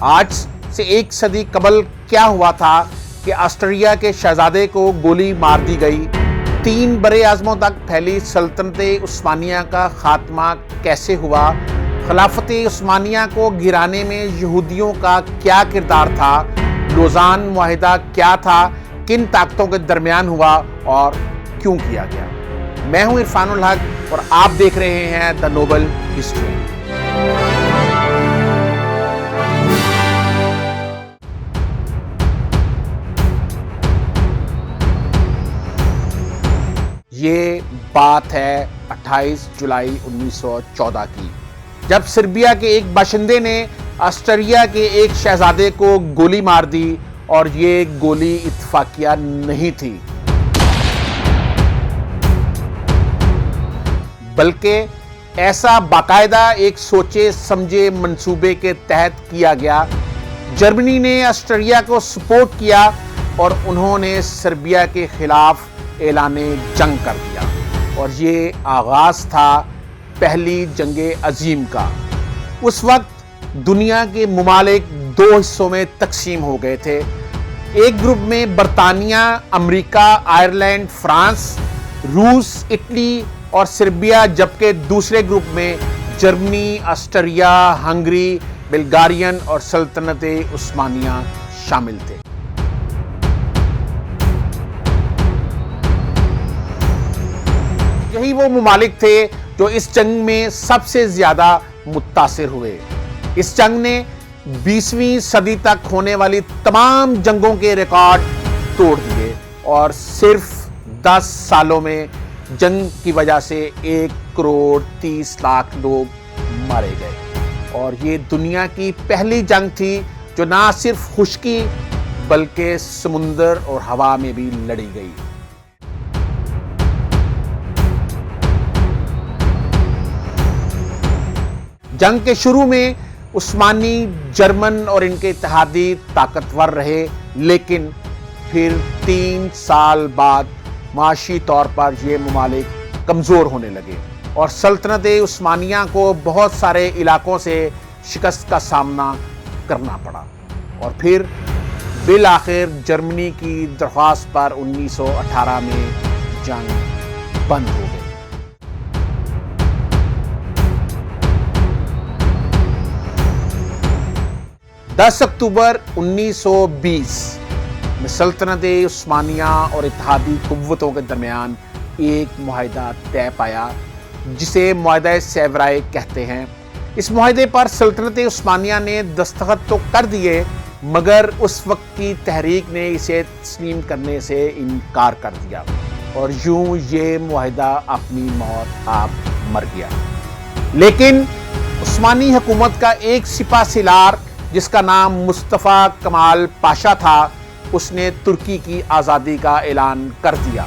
آج سے ایک صدی قبل کیا ہوا تھا کہ آسٹریا کے شہزادے کو گولی مار دی گئی؟ 3 برے اعظموں تک پھیلی سلطنت عثمانیہ کا خاتمہ کیسے ہوا؟ خلافت عثمانیہ کو گرانے میں یہودیوں کا کیا کردار تھا؟ لوزان معاہدہ کیا تھا؟ کن طاقتوں کے درمیان ہوا اور کیوں کیا گیا؟ میں ہوں عرفان الحق اور آپ دیکھ رہے ہیں دی نوبل ہسٹری۔ یہ بات ہے 28 جولائی 1914 کی، جب سربیا کے ایک باشندے نے آسٹریا کے ایک شہزادے کو گولی مار دی، اور یہ گولی اتفاقیہ نہیں تھی بلکہ ایسا باقاعدہ ایک سوچے سمجھے منصوبے کے تحت کیا گیا۔ جرمنی نے آسٹریا کو سپورٹ کیا اور انہوں نے سربیا کے خلاف اعلان جنگ کر دیا، اور یہ آغاز تھا پہلی جنگ عظیم کا۔ اس وقت دنیا کے ممالک 2 حصوں میں تقسیم ہو گئے تھے۔ ایک گروپ میں برطانیہ، امریکہ، آئرلینڈ، فرانس، روس، اٹلی اور سربیا، جبکہ دوسرے گروپ میں جرمنی، آسٹریا، ہنگری، بلغارین اور سلطنت عثمانیہ شامل تھے۔ یہی وہ ممالک تھے جو اس جنگ میں سب سے زیادہ متاثر ہوئے۔ اس جنگ نے 20ویں صدی تک ہونے والی تمام جنگوں کے ریکارڈ توڑ دیے، اور صرف 10 سالوں میں جنگ کی وجہ سے 1 کروڑ 30 لاکھ لوگ مارے گئے، اور یہ دنیا کی پہلی جنگ تھی جو نہ صرف خشکی بلکہ سمندر اور ہوا میں بھی لڑی گئی۔ جنگ کے شروع میں عثمانی، جرمن اور ان کے اتحادی طاقتور رہے، لیکن پھر 3 سال بعد معاشی طور پر یہ ممالک کمزور ہونے لگے، اور سلطنت عثمانیہ کو بہت سارے علاقوں سے شکست کا سامنا کرنا پڑا، اور پھر بالآخر جرمنی کی درخواست پر 1918 میں جنگ بند ہو گئی۔ 10 اکتوبر 1920 میں سلطنت عثمانیہ اور اتحادی قوتوں کے درمیان ایک معاہدہ طے پایا، جسے معاہدہ سیورائے کہتے ہیں۔ اس معاہدے پر سلطنت عثمانیہ نے دستخط تو کر دیے، مگر اس وقت کی تحریک نے اسے تسلیم کرنے سے انکار کر دیا، اور یوں یہ معاہدہ اپنی موت آپ مر گیا۔ لیکن عثمانی حکومت کا ایک سپہ سالار جس کا نام مصطفیٰ کمال پاشا تھا، اس نے ترکی کی آزادی کا اعلان کر دیا۔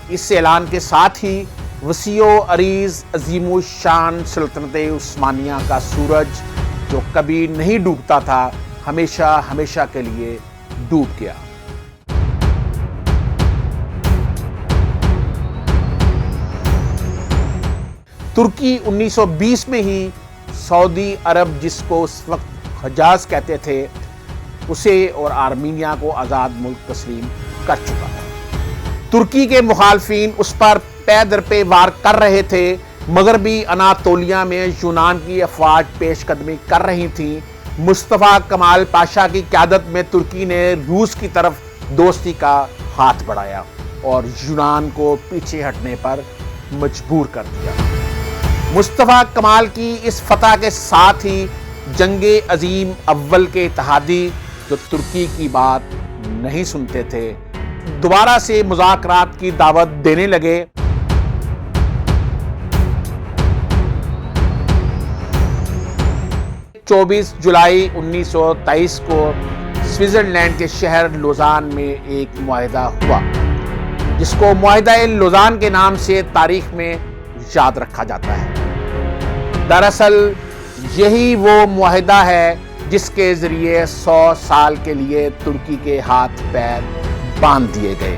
اس اعلان کے ساتھ ہی وسیع و عریض عظیم الشان سلطنت عثمانیہ کا سورج، جو کبھی نہیں ڈوبتا تھا، ہمیشہ ہمیشہ کے لیے ڈوب گیا۔ ترکی 1920 میں ہی سعودی عرب، جس کو اس وقت حجاز کہتے تھے، اسے اور آرمینیا کو آزاد ملک تسلیم کر چکا تھا۔ ترکی کے مخالفین اس پر پے در پے وار کر رہے تھے۔ مغربی اناطولیہ میں یونان کی افواج پیش قدمی کر رہی تھیں۔ مصطفیٰ کمال پاشا کی قیادت میں ترکی نے روس کی طرف دوستی کا ہاتھ بڑھایا اور یونان کو پیچھے ہٹنے پر مجبور کر دیا۔ مصطفیٰ کمال کی اس فتح کے ساتھ ہی جنگ عظیم اول کے اتحادی، جو ترکی کی بات نہیں سنتے تھے، دوبارہ سے مذاکرات کی دعوت دینے لگے۔ 24 جولائی 1923 کو سوئٹزرلینڈ کے شہر لوزان میں ایک معاہدہ ہوا، جس کو معاہدہ لوزان کے نام سے تاریخ میں یاد رکھا جاتا ہے۔ دراصل یہی وہ معاہدہ ہے جس کے ذریعے 100 سال کے لیے ترکی کے ہاتھ پیر باندھ دیے گئے۔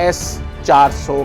S-400